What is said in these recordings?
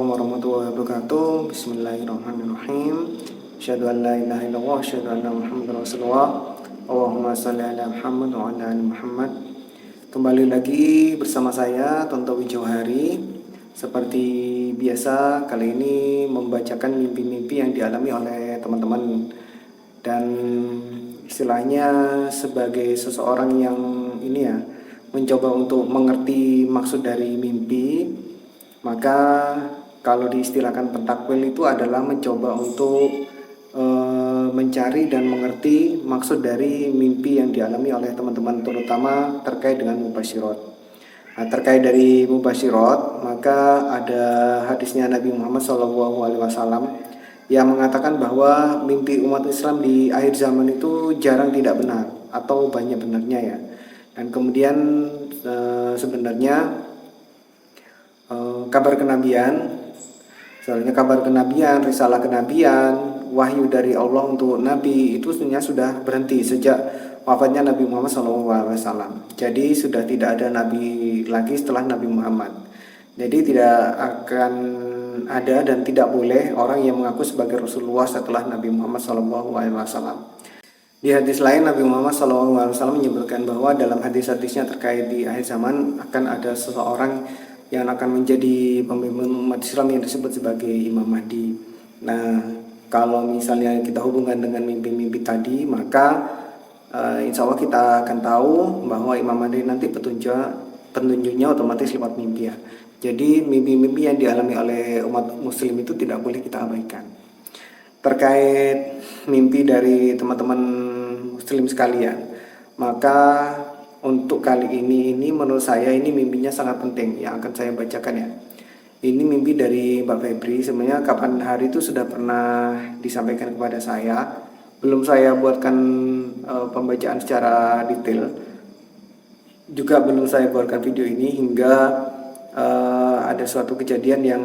Assalamualaikum warahmatullahi wabarakatuh. Bismillahirrahmanirrahim. Asyhadu an la ilaha illallah, asyhadu anna Muhammadar Rasulullah. Allahumma shalli ala Muhammad wa ala ali Muhammad. Kembali lagi bersama saya Tontowi Johari. Seperti biasa, kali ini membacakan mimpi-mimpi yang dialami oleh teman-teman. Dan istilahnya sebagai seseorang yang mencoba untuk mengerti maksud dari mimpi. Maka kalau diistilahkan pentakwil itu adalah mencoba untuk mencari dan mengerti maksud dari mimpi yang dialami oleh teman-teman, terutama terkait dengan mubasyirat. Nah, terkait dari mubasyirat, maka ada hadisnya Nabi Muhammad SAW yang mengatakan bahwa mimpi umat Islam di akhir zaman itu jarang tidak benar atau banyak benarnya ya. Dan kemudian sebenarnya kabar kenabian, soalnya kabar kenabian, risalah kenabian, wahyu dari Allah untuk Nabi itu sebenarnya sudah berhenti sejak wafatnya Nabi Muhammad SAW. Jadi sudah tidak ada Nabi lagi setelah Nabi Muhammad. Jadi tidak akan ada dan tidak boleh orang yang mengaku sebagai Rasulullah setelah Nabi Muhammad SAW. Di hadis lain Nabi Muhammad SAW menyebutkan bahwa dalam hadis-hadisnya terkait di akhir zaman akan ada seseorang yang akan menjadi pemimpin umat Islam yang disebut sebagai Imam Mahdi. Nah, kalau misalnya kita hubungkan dengan mimpi-mimpi tadi, maka insya Allah kita akan tahu bahwa Imam Mahdi nanti petunjuknya otomatis lewat mimpi ya. Jadi mimpi-mimpi yang dialami oleh umat muslim itu tidak boleh kita abaikan. Terkait mimpi dari teman-teman muslim sekalian, maka untuk kali ini menurut saya ini mimpinya sangat penting yang akan saya bacakan ya. Ini mimpi dari Mbak Febri. Sebenarnya kapan hari itu sudah pernah disampaikan kepada saya. Belum saya buatkan pembacaan secara detail. Juga belum saya buatkan video ini hingga ada suatu kejadian yang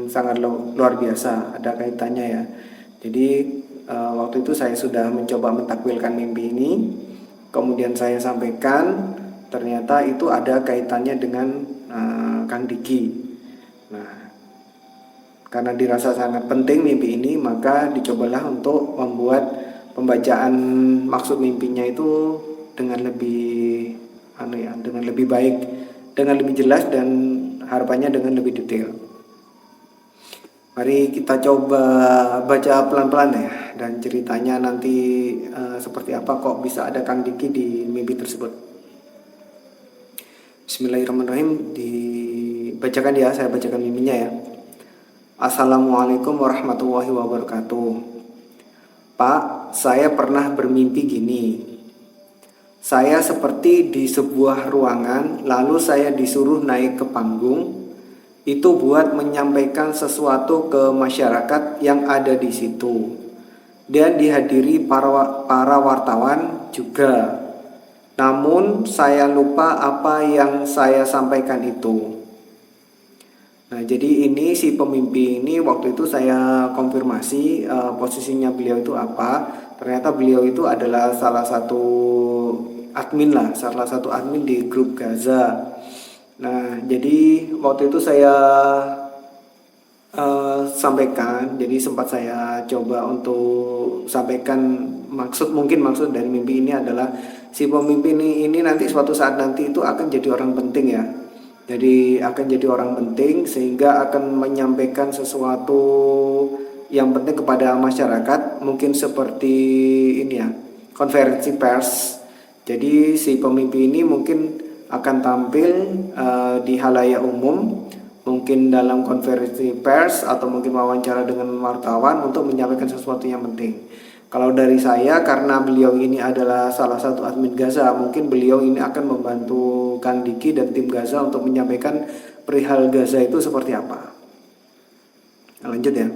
sangat luar biasa, ada kaitannya ya. Jadi waktu itu saya sudah mencoba mentakwilkan mimpi ini. Kemudian saya sampaikan, ternyata itu ada kaitannya dengan Kang Diki. Nah, karena dirasa sangat penting mimpi ini, maka dicobalah untuk membuat pembacaan maksud mimpinya itu dengan lebih dengan lebih baik, dengan lebih jelas dan harapannya dengan lebih detail. Mari kita coba baca pelan-pelan ya, dan ceritanya nanti seperti apa kok bisa ada Kang Diki di mimpi tersebut. Bismillahirrahmanirrahim, dibacakan ya, saya bacakan mimpinya ya. Assalamualaikum warahmatullahi wabarakatuh. Pak, saya pernah bermimpi gini. Saya seperti di sebuah ruangan, lalu saya disuruh naik ke panggung. Itu buat menyampaikan sesuatu ke masyarakat yang ada di situ. Dan dihadiri para wartawan juga. Namun saya lupa apa yang saya sampaikan itu. Nah, jadi ini si pemimpi ini waktu itu saya konfirmasi posisinya beliau itu apa. Ternyata beliau itu adalah salah satu admin di grup Gaza. Nah, jadi waktu itu saya sampaikan, jadi sempat saya coba untuk sampaikan maksud dari mimpi ini adalah si pemimpin ini nanti suatu saat nanti itu akan jadi orang penting ya. Jadi akan jadi orang penting sehingga akan menyampaikan sesuatu yang penting kepada masyarakat, mungkin seperti ini ya, konferensi pers. Jadi si pemimpin ini mungkin akan tampil di halayak umum, mungkin dalam konferensi pers atau mungkin wawancara dengan wartawan untuk menyampaikan sesuatu yang penting. Kalau dari saya, karena beliau ini adalah salah satu admin Gaza, mungkin beliau ini akan membantu Kang Diki dan tim Gaza untuk menyampaikan perihal Gaza itu seperti apa. Nah, lanjut ya.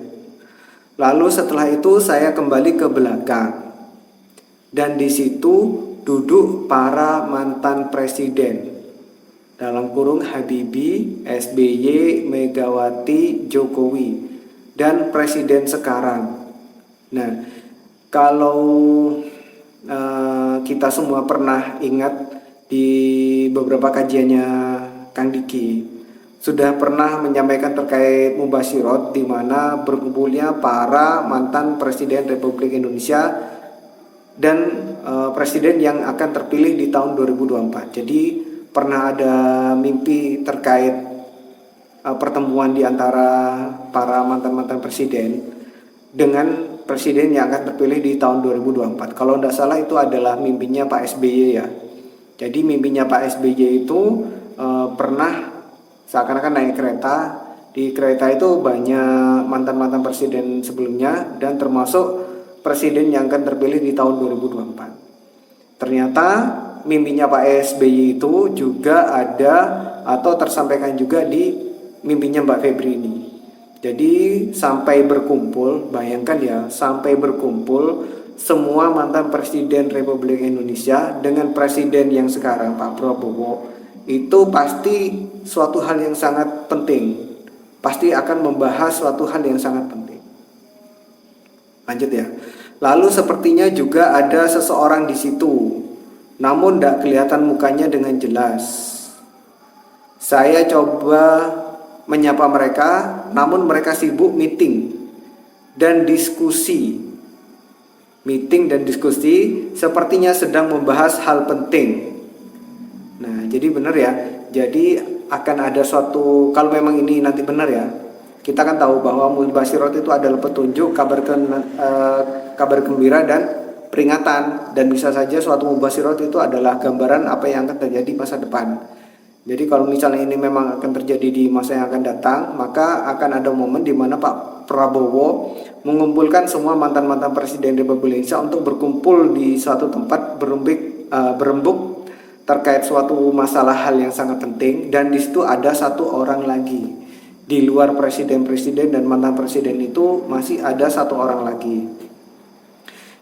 Lalu setelah itu saya kembali ke belakang dan di situ duduk para mantan presiden, dalam kurung Habibie, SBY, Megawati, Jokowi, dan presiden sekarang. Nah, kalau kita semua pernah ingat di beberapa kajiannya Kang Diki, sudah pernah menyampaikan terkait Mubasyirat, di mana berkumpulnya para mantan Presiden Republik Indonesia dan presiden yang akan terpilih di tahun 2024. Jadi pernah ada mimpi terkait pertemuan di antara para mantan-mantan presiden dengan presiden yang akan terpilih di tahun 2024. Kalau tidak salah itu adalah mimpinya Pak SBY ya. Jadi mimpinya Pak SBY itu pernah seakan-akan naik kereta. Di kereta itu banyak mantan-mantan presiden sebelumnya dan termasuk presiden yang akan terpilih di tahun 2024. Ternyata mimpinya Pak SBY itu juga ada atau tersampaikan juga di mimpinya Mbak Febri ini. Jadi sampai berkumpul, bayangkan ya, sampai berkumpul semua mantan presiden Republik Indonesia dengan presiden yang sekarang Pak Prabowo, itu pasti suatu hal yang sangat penting. Pasti akan membahas suatu hal yang sangat penting. Lanjut ya. Lalu sepertinya juga ada seseorang di situ, namun tidak kelihatan mukanya dengan jelas. Saya coba menyapa mereka, namun mereka sibuk meeting dan diskusi. Meeting dan diskusi sepertinya sedang membahas hal penting. Nah, jadi benar ya. Jadi akan ada suatu, kalau memang ini nanti benar ya, kita kan tahu bahwa Mubasyirat itu adalah petunjuk, kabar gembira dan peringatan, dan bisa saja suatu Mubasyirat itu adalah gambaran apa yang akan terjadi masa depan. Jadi kalau misalnya ini memang akan terjadi di masa yang akan datang, maka akan ada momen di mana Pak Prabowo mengumpulkan semua mantan-mantan presiden Republik Indonesia untuk berkumpul di suatu tempat berembuk terkait suatu masalah hal yang sangat penting, dan di situ ada satu orang lagi. Di luar presiden-presiden dan mantan presiden itu masih ada satu orang lagi.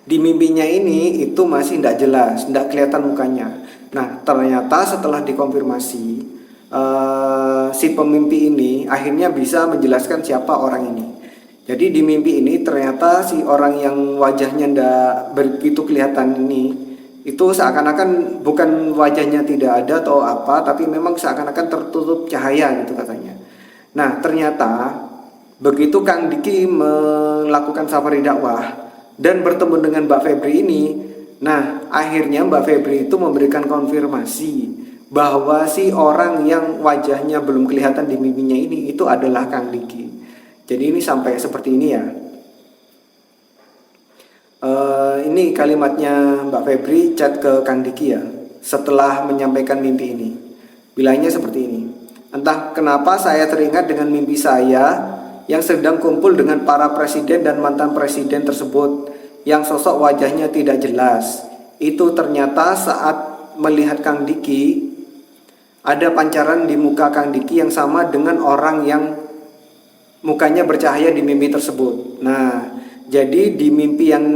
Di mimpinya ini itu masih tidak jelas, tidak kelihatan mukanya. Nah, ternyata setelah dikonfirmasi, si pemimpi ini akhirnya bisa menjelaskan siapa orang ini. Jadi di mimpi ini ternyata si orang yang wajahnya tidak begitu kelihatan ini, itu seakan-akan bukan wajahnya tidak ada atau apa, tapi memang seakan-akan tertutup cahaya gitu katanya. Nah, ternyata begitu Kang Diki melakukan safari dakwah dan bertemu dengan Mbak Febri ini, nah akhirnya Mbak Febri itu memberikan konfirmasi bahwa si orang yang wajahnya belum kelihatan di mimpinya ini itu adalah Kang Diki. Jadi ini sampai seperti ini ya. Ini kalimatnya Mbak Febri chat ke Kang Diki ya, setelah menyampaikan mimpi ini. Bilangnya seperti ini: entah kenapa saya teringat dengan mimpi saya yang sedang kumpul dengan para presiden dan mantan presiden tersebut yang sosok wajahnya tidak jelas. Itu ternyata saat melihat Kang Diki, ada pancaran di muka Kang Diki yang sama dengan orang yang mukanya bercahaya di mimpi tersebut. Nah, jadi di mimpi yang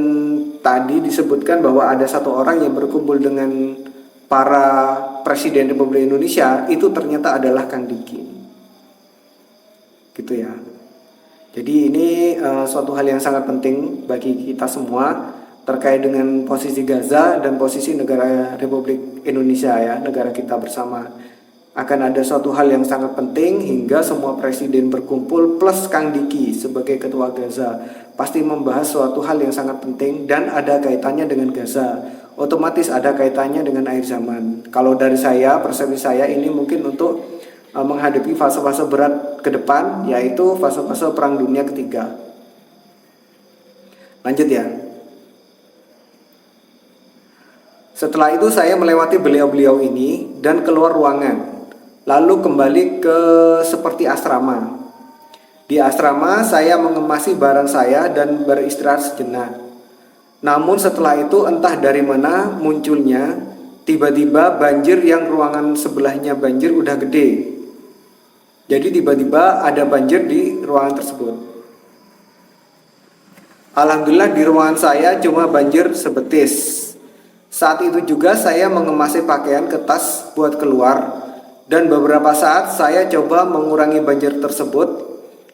tadi disebutkan bahwa ada satu orang yang berkumpul dengan para presiden Republik Indonesia, itu ternyata adalah Kang Diki. Gitu ya. Jadi ini suatu hal yang sangat penting bagi kita semua terkait dengan posisi Gaza dan posisi negara Republik Indonesia ya, negara kita bersama. Akan ada suatu hal yang sangat penting hingga semua presiden berkumpul plus Kang Diki sebagai ketua Gaza. Pasti membahas suatu hal yang sangat penting dan ada kaitannya dengan Gaza. Otomatis ada kaitannya dengan akhir zaman. Kalau dari saya, persepsi saya ini mungkin untuk menghadapi fase-fase berat ke depan, yaitu fase-fase Perang Dunia Ketiga. Lanjut ya. Setelah itu saya melewati beliau-beliau ini dan keluar ruangan. Lalu kembali ke seperti asrama. Di asrama saya mengemasi barang saya dan beristirahat sejenak. Namun setelah itu entah dari mana munculnya tiba-tiba banjir yang ruangan sebelahnya banjir udah gede. Jadi tiba-tiba ada banjir di ruangan tersebut. Alhamdulillah di ruangan saya cuma banjir sebetis. Saat itu juga saya mengemasi pakaian ke tas buat keluar. Dan beberapa saat saya coba mengurangi banjir tersebut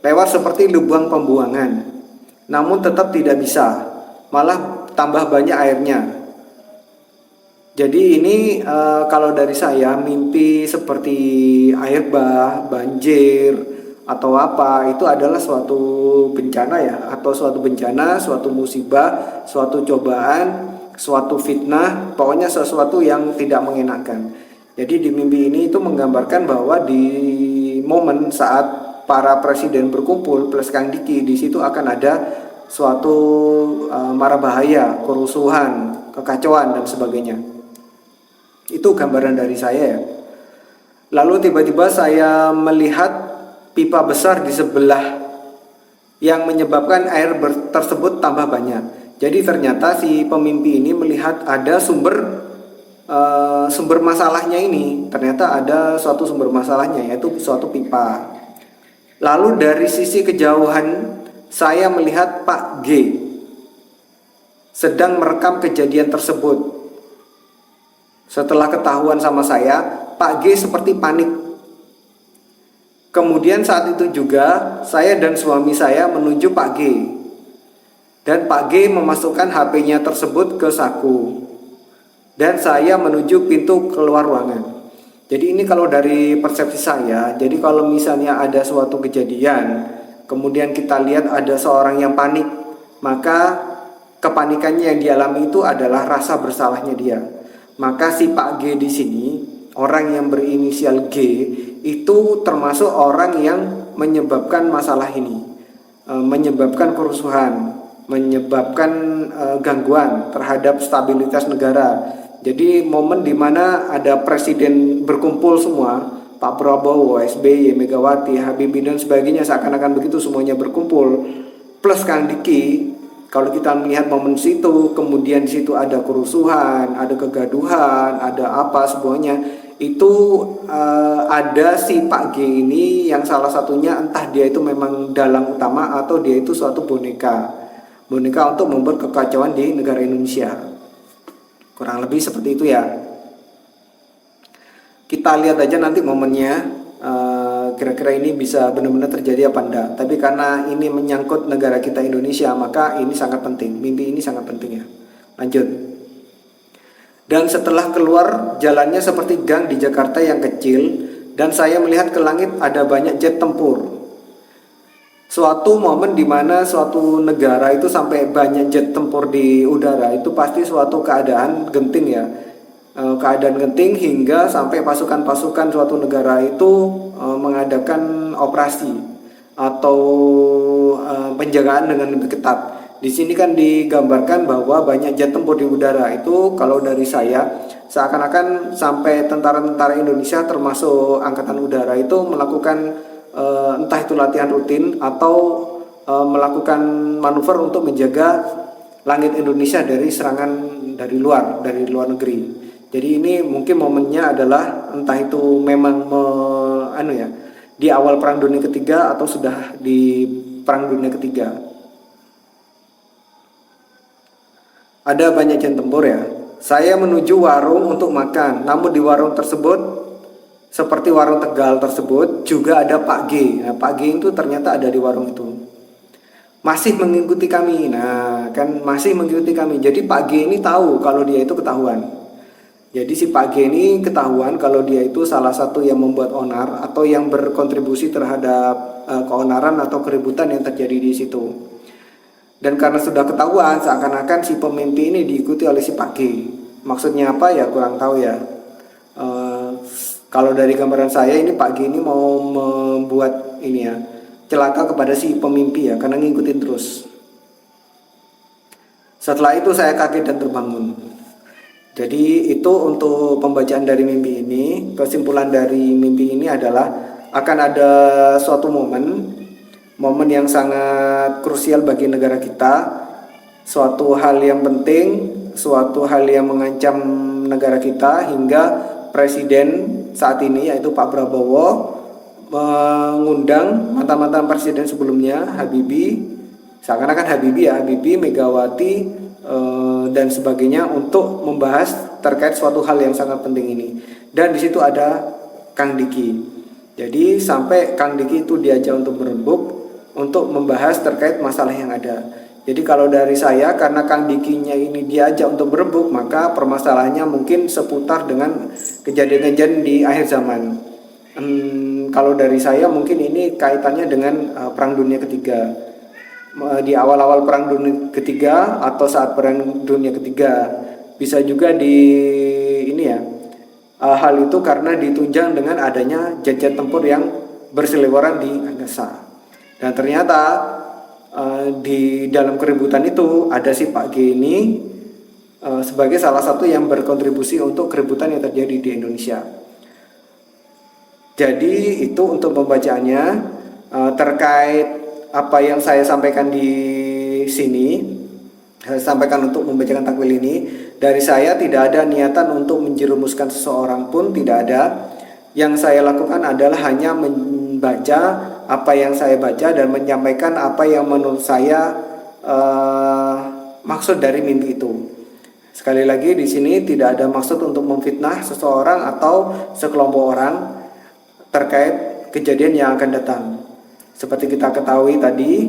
lewat seperti lubang pembuangan. Namun tetap tidak bisa, malah tambah banyak airnya. Jadi ini kalau dari saya mimpi seperti air bah, banjir atau apa itu adalah suatu bencana ya, atau suatu bencana, suatu musibah, suatu cobaan, suatu fitnah, pokoknya sesuatu yang tidak mengenakan. Jadi di mimpi ini itu menggambarkan bahwa di momen saat para presiden berkumpul plus Kang Diki, di situ akan ada suatu mara bahaya, kerusuhan, kekacauan dan sebagainya. Itu gambaran dari saya ya. Lalu tiba-tiba saya melihat pipa besar di sebelah yang menyebabkan air tersebut tambah banyak. Jadi ternyata si pemimpi ini melihat ada sumber masalahnya ini. Ternyata ada suatu sumber masalahnya, yaitu suatu pipa. Lalu dari sisi kejauhan saya melihat Pak G sedang merekam kejadian tersebut. Setelah ketahuan sama saya, Pak G seperti panik. Kemudian saat itu juga saya dan suami saya menuju Pak G. Dan Pak G memasukkan HP-nya tersebut ke saku. Dan saya menuju pintu keluar ruangan. Jadi ini kalau dari persepsi saya, jadi kalau misalnya ada suatu kejadian, kemudian kita lihat ada seorang yang panik, maka kepanikannya yang dialami itu adalah rasa bersalahnya dia. Maka si Pak G di sini, orang yang berinisial G, itu termasuk orang yang menyebabkan masalah ini, menyebabkan kerusuhan, menyebabkan gangguan terhadap stabilitas negara. Jadi momen dimana ada presiden berkumpul semua, Pak Prabowo, SBY, Megawati, Habibie dan sebagainya, seakan-akan begitu semuanya berkumpul, plus Kang Diki. Kalau kita melihat momen situ, kemudian di situ ada kerusuhan, ada kegaduhan, ada apa semuanya, itu ada si Pak G ini yang salah satunya entah dia itu memang dalang utama atau dia itu suatu boneka untuk membuat kekacauan di negara Indonesia. Kurang lebih seperti itu ya. Kita lihat aja nanti momennya. Kira-kira ini bisa benar-benar terjadi apa enggak. Tapi karena ini menyangkut negara kita Indonesia, maka ini sangat penting. Mimpi ini sangat penting ya. Lanjut. Dan setelah keluar, jalannya seperti gang di Jakarta yang kecil, dan saya melihat ke langit ada banyak jet tempur. Suatu momen di mana suatu negara itu sampai banyak jet tempur di udara, itu pasti suatu keadaan genting ya. Keadaan genting hingga sampai pasukan-pasukan suatu negara itu mengadakan operasi atau penjagaan dengan lebih ketat. Di sini kan digambarkan bahwa banyak jet tempur di udara. Itu kalau dari saya seakan-akan sampai tentara-tentara Indonesia termasuk angkatan udara itu melakukan entah itu latihan rutin atau melakukan manuver untuk menjaga langit Indonesia dari serangan dari luar negeri. Jadi ini mungkin momennya adalah entah itu memang di awal Perang Dunia Ketiga atau sudah di Perang Dunia Ketiga. Ada banyak jet tempur ya. Saya menuju warung untuk makan, namun di warung tersebut seperti warung Tegal tersebut juga ada Pak G. Nah, Pak G itu ternyata ada di warung itu. Masih mengikuti kami. Nah, kan masih mengikuti kami. Jadi Pak G ini tahu kalau dia itu ketahuan. Jadi si Pak G ini ketahuan kalau dia itu salah satu yang membuat onar atau yang berkontribusi terhadap keonaran atau keributan yang terjadi di situ. Dan karena sudah ketahuan, seakan-akan si pemimpin ini diikuti oleh si Pak G. Maksudnya apa ya kurang tahu ya. Kalau dari gambaran saya ini Pak G ini mau membuat ini ya celaka kepada si pemimpin ya, karena ngikutin terus. Setelah itu saya kaget dan terbangun. Jadi itu untuk pembacaan dari mimpi ini. Kesimpulan dari mimpi ini adalah akan ada suatu momen yang sangat krusial bagi negara kita, suatu hal yang penting, suatu hal yang mengancam negara kita, hingga presiden saat ini yaitu Pak Prabowo mengundang mantan-mantan presiden sebelumnya, Habibie, seakan-akan Habibie, Megawati dan sebagainya untuk membahas terkait suatu hal yang sangat penting ini. Dan di situ ada Kang Diki. Jadi sampai Kang Diki itu diajak untuk berembuk untuk membahas terkait masalah yang ada. Jadi kalau dari saya, karena Kang Dikinya ini diajak untuk berebut, maka permasalahannya mungkin seputar dengan kejadian-kejadian di akhir zaman. Kalau dari saya mungkin ini kaitannya dengan Perang Dunia Ketiga. Di awal-awal Perang Dunia Ketiga atau saat Perang Dunia Ketiga. Bisa juga di ini ya, hal itu karena ditunjang dengan adanya jet-jet tempur yang berseliweran di angkasa. Dan ternyata di dalam keributan itu ada si Pak G ini sebagai salah satu yang berkontribusi untuk keributan yang terjadi di Indonesia. Jadi itu untuk pembacaannya. Terkait apa yang saya sampaikan di sini, saya sampaikan untuk membacakan takwil ini, dari saya tidak ada niatan untuk menjerumuskan seseorang pun, tidak ada. Yang saya lakukan adalah hanya membaca apa yang saya baca dan menyampaikan apa yang menurut saya maksud dari mimpi itu. Sekali lagi di sini tidak ada maksud untuk memfitnah seseorang atau sekelompok orang terkait kejadian yang akan datang. Seperti kita ketahui tadi,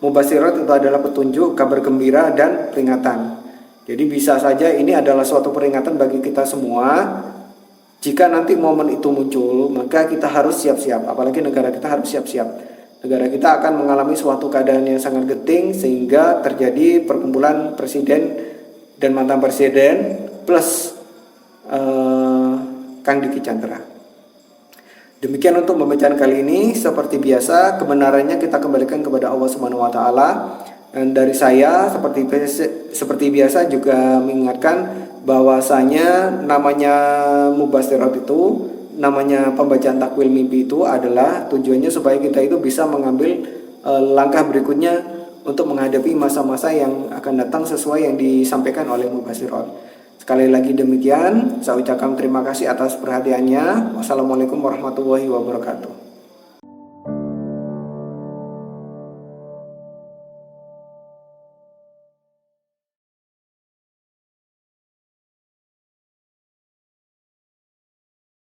mubasyirat itu adalah petunjuk, kabar gembira, dan peringatan. Jadi bisa saja ini adalah suatu peringatan bagi kita semua. Jika nanti momen itu muncul, maka kita harus siap-siap. Apalagi negara kita harus siap-siap. Negara kita akan mengalami suatu keadaan yang sangat genting, sehingga terjadi perkumpulan presiden dan mantan presiden plus Kang Diki Chandra. Demikian untuk pembacaan kali ini. Seperti biasa, kebenarannya kita kembalikan kepada Allah Subhanahu wa taala. Dan dari saya seperti biasa juga mengingatkan bahwasanya namanya mubasyirat itu, namanya pembacaan takwil mimpi itu adalah tujuannya supaya kita itu bisa mengambil langkah berikutnya untuk menghadapi masa-masa yang akan datang sesuai yang disampaikan oleh mubasyirat. Sekali lagi demikian, saya ucapkan terima kasih atas perhatiannya. Wassalamualaikum warahmatullahi wabarakatuh.